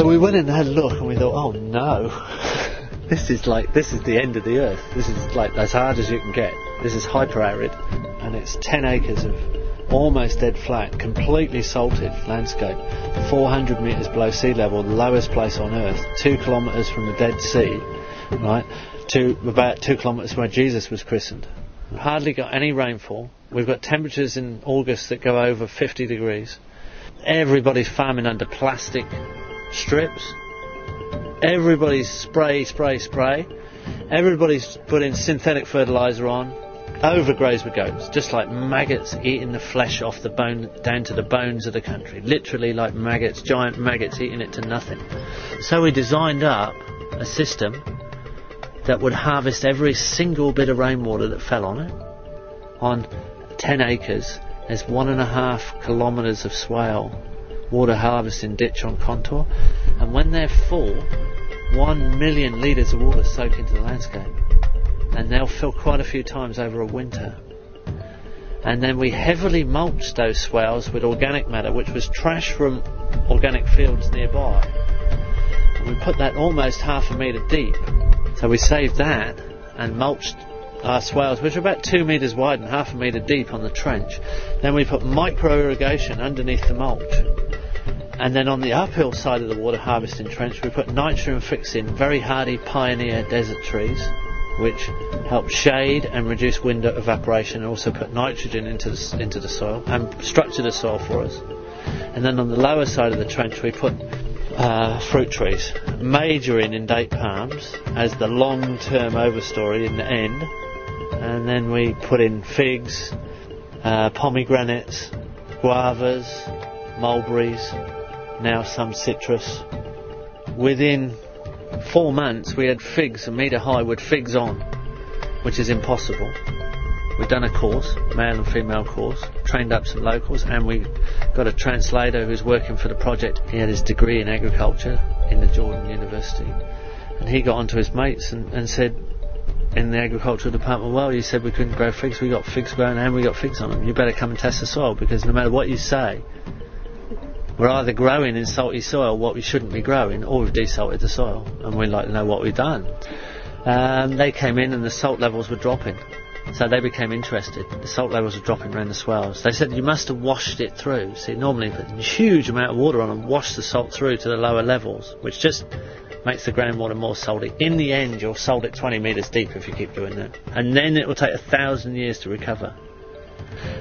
So we went in and had a look, and we thought, oh no, this is the end of the earth. This is like as hard as you can get. This is hyper arid, and it's 10 acres of almost dead flat, completely salted landscape, 400 metres below sea level, the lowest place on earth, 2 kilometres from the Dead Sea, right, to about 2 kilometres where Jesus was christened. Hardly got any rainfall. We've got temperatures in August that go over 50 degrees. Everybody's farming under plastic strips. Everybody's spray. Everybody's putting synthetic fertiliser on. Overgrazed with goats, just like maggots eating the flesh off the bone down to the bones of the country. Literally like maggots, giant maggots eating it to nothing. So we designed up a system that would harvest every single bit of rainwater that fell on it. On 10 acres, there's 1.5 kilometres of swale water harvesting ditch on contour, and when they're full, 1 million litres of water soak into the landscape, and they'll fill quite a few times over a winter. And then we heavily mulched those swales with organic matter, which was trash from organic fields nearby, and we put that almost 0.5 metre deep. So we saved that and mulched our swales, which are about 2 metres wide and 0.5 metre deep on the trench. Then we put micro irrigation underneath the mulch, and then on the uphill side of the water harvesting trench we put nitrogen fixing very hardy pioneer desert trees, which help shade and reduce wind evaporation, and also put nitrogen into the soil and structure the soil for us. And then on the lower side of the trench we put fruit trees, majoring in date palms as the long-term overstory in the end, and then we put in figs, pomegranates, guavas, mulberries, now some citrus. Within 4 months we had figs 1 metre high with figs on, which is impossible. We've done a course, male and female course, trained up some locals, and we got a translator who's working for the project. He had his degree in agriculture in the Jordan University, and he got onto his mates and said in the agricultural department, well, you said we couldn't grow figs, we got figs growing and we got figs on them. You better come and test the soil, because no matter what you say, we're either growing in salty soil what we shouldn't be growing, or we've desalted the soil, and we'd like to know what we've done. They came in and the salt levels were dropping, so they became interested. The salt levels were dropping around the swales. They said you must have washed it through. See, normally you put a huge amount of water on and wash the salt through to the lower levels, which just makes the groundwater more salty. In the end, you'll salt it 20 metres deep if you keep doing that, and then it will take 1,000 years to recover.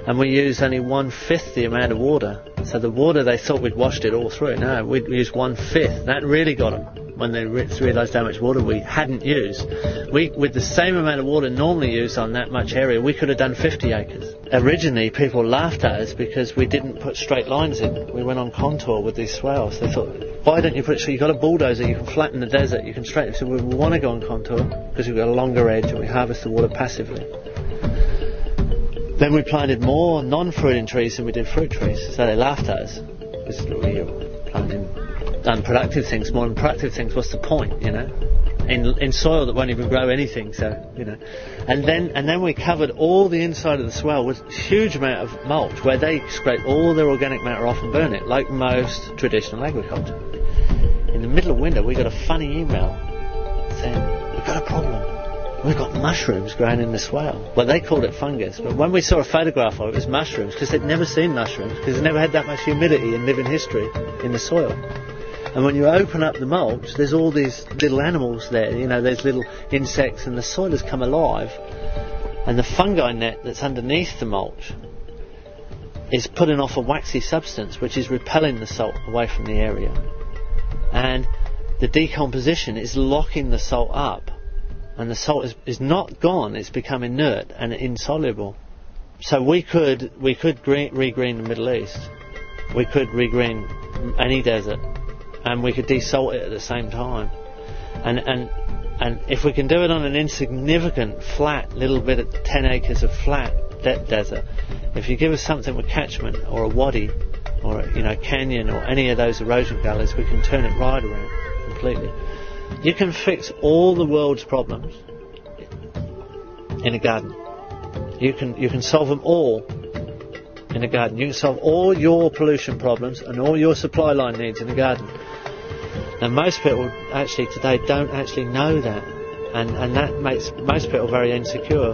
And we use only 1/5 the amount of water. So the water, they thought we'd washed it all through. No, we'd used 1/5. That really got them when they realised how much water we hadn't used. With the same amount of water normally used on that much area, we could have done 50 acres. Originally, people laughed at us because we didn't put straight lines in. We went on contour with these swales. They thought, why don't you put, so you've got a bulldozer, you can flatten the desert, you can straighten it. So we want to go on contour because we've got a longer edge and we harvest the water passively. Then we planted more non-fruiting trees than we did fruit trees, so they laughed at us. Because we were planting unproductive things, more than productive things. What's the point, you know? In soil that won't even grow anything, so, you know. And then we covered all the inside of the swale with a huge amount of mulch, where they scrape all their organic matter off and burn it, like most traditional agriculture. In the middle of winter, we got a funny email saying, we've got a problem. We've got mushrooms growing in the swale. Well, they called it fungus, but when we saw a photograph of it, it was mushrooms, because they'd never seen mushrooms, because they'd never had that much humidity in living history in the soil. And when you open up the mulch, there's all these little animals there, you know, there's little insects, and the soil has come alive, and the fungi net that's underneath the mulch is putting off a waxy substance which is repelling the salt away from the area. And the decomposition is locking the salt up, and the salt is not gone, it's become inert and insoluble. So we could regreen the Middle East, we could regreen any desert, and we could desalt it at the same time. And if we can do it on an insignificant flat little bit of 10 acres of flat desert, if you give us something with catchment or a wadi or a canyon or any of those erosion gullies, we can turn it right around completely. You can fix all the world's problems in a garden. You can solve them all in a garden. You can solve all your pollution problems and all your supply line needs in a garden. Now most people actually today don't actually know that, and that makes most people very insecure.